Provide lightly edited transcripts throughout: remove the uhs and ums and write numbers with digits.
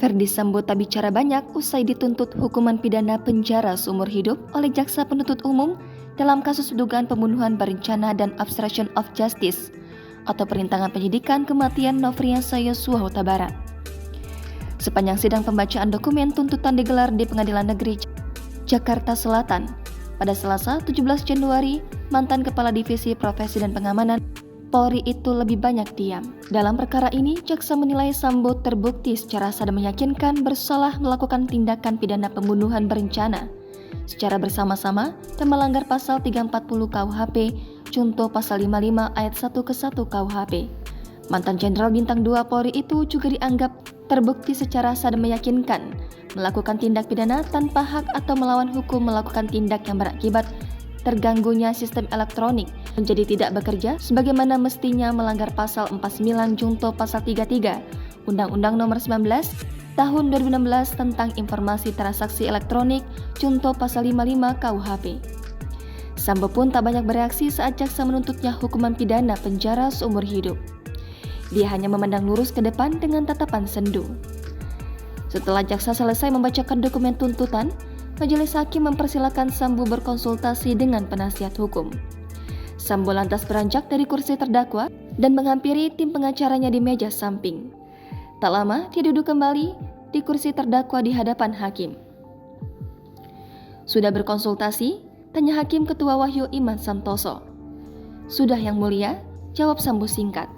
Ferdy Sambo tak bicara banyak usai dituntut hukuman pidana penjara seumur hidup oleh jaksa penuntut umum dalam kasus dugaan pembunuhan berencana dan obstruction of justice atau perintangan penyidikan kematian Nofriansah Yosua Huta Barat. Sepanjang sidang pembacaan dokumen tuntutan digelar di Pengadilan Negeri Jakarta Selatan pada Selasa 17 Januari, mantan Kepala Divisi Profesi dan Pengamanan Polri itu lebih banyak diam. Dalam perkara ini, jaksa menilai Sambo terbukti secara sah dan meyakinkan bersalah melakukan tindakan pidana pembunuhan berencana secara bersama-sama dan melanggar pasal 340 KUHP, contoh pasal 55 ayat 1 ke 1 KUHP. Mantan Jenderal Bintang 2 Polri itu juga dianggap terbukti secara sah dan meyakinkan melakukan tindak pidana tanpa hak atau melawan hukum, melakukan tindak yang berakibat terganggunya sistem elektronik menjadi tidak bekerja sebagaimana mestinya, melanggar pasal 49 junto pasal 33 Undang-Undang Nomor 19 Tahun 2016 tentang Informasi Transaksi Elektronik junto pasal 55 KUHP. Sambo pun tak banyak bereaksi saat jaksa menuntutnya hukuman pidana penjara seumur hidup. Dia hanya memandang lurus ke depan dengan tatapan sendu. Setelah jaksa selesai membacakan dokumen tuntutan, majelis hakim mempersilakan Sambo berkonsultasi dengan penasihat hukum. Sambo lantas beranjak dari kursi terdakwa dan menghampiri tim pengacaranya di meja samping. Tak lama, dia duduk kembali di kursi terdakwa di hadapan hakim. "Sudah berkonsultasi?" tanya Hakim Ketua Wahyu Iman Santoso. "Sudah, Yang Mulia," jawab Sambo singkat.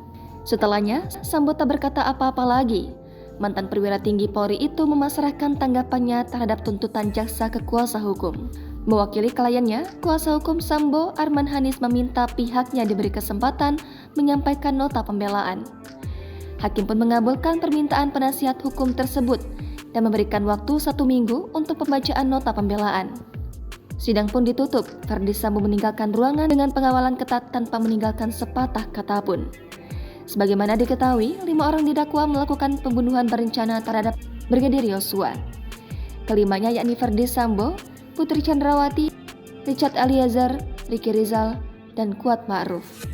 Setelahnya, Sambo tak berkata apa-apa lagi. Mantan perwira tinggi Polri itu memasrahkan tanggapannya terhadap tuntutan jaksa ke kuasa hukum. Mewakili kliennya, kuasa hukum Sambo, Arman Hanis, meminta pihaknya diberi kesempatan menyampaikan nota pembelaan. Hakim pun mengabulkan permintaan penasihat hukum tersebut dan memberikan waktu 1 minggu untuk pembacaan nota pembelaan. Sidang pun ditutup. Ferdy Sambo meninggalkan ruangan dengan pengawalan ketat tanpa meninggalkan sepatah kata pun. Sebagaimana diketahui, 5 orang didakwa melakukan pembunuhan berencana terhadap Brigadir Yosua. Kelimanya yakni Ferdy Sambo, Putri Chandrawati, Richard Eliezer, Ricky Rizal, dan Kuat Ma'ruf.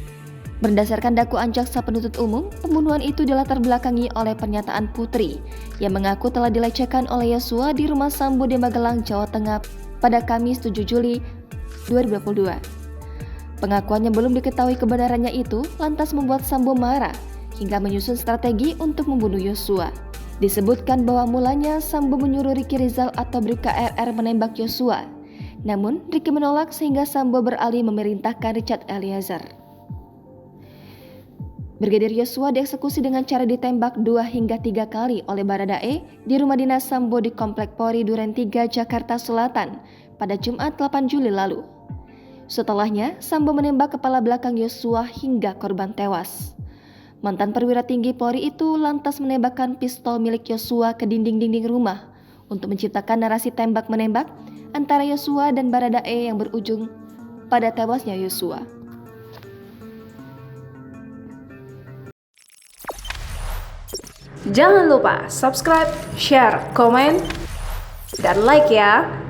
Berdasarkan dakwaan jaksa penuntut umum, pembunuhan itu dilatar belakangi oleh pernyataan Putri yang mengaku telah dilecehkan oleh Yosua di rumah Sambo di Magelang, Jawa Tengah pada Kamis 7 Juli 2022. Pengakuan yang belum diketahui kebenarannya itu lantas membuat Sambo marah hingga menyusun strategi untuk membunuh Yosua. Disebutkan bahwa mulanya Sambo menyuruh Ricky Rizal atau BribKRR menembak Yosua. Namun Ricky menolak sehingga Sambo beralih memerintahkan Richard Eliezer. Brigadir Yosua dieksekusi dengan cara ditembak 2 hingga 3 kali oleh Baradae di rumah dinas Sambo di Komplek Polri Duren 3, Jakarta Selatan pada Jumat 8 Juli lalu. Setelahnya, Sambo menembak kepala belakang Yosua hingga korban tewas. Mantan perwira tinggi Polri itu lantas menembakkan pistol milik Yosua ke dinding-dinding rumah untuk menciptakan narasi tembak-menembak antara Yosua dan Baradae yang berujung pada tewasnya Yosua. Jangan lupa subscribe, share, komen, dan like ya!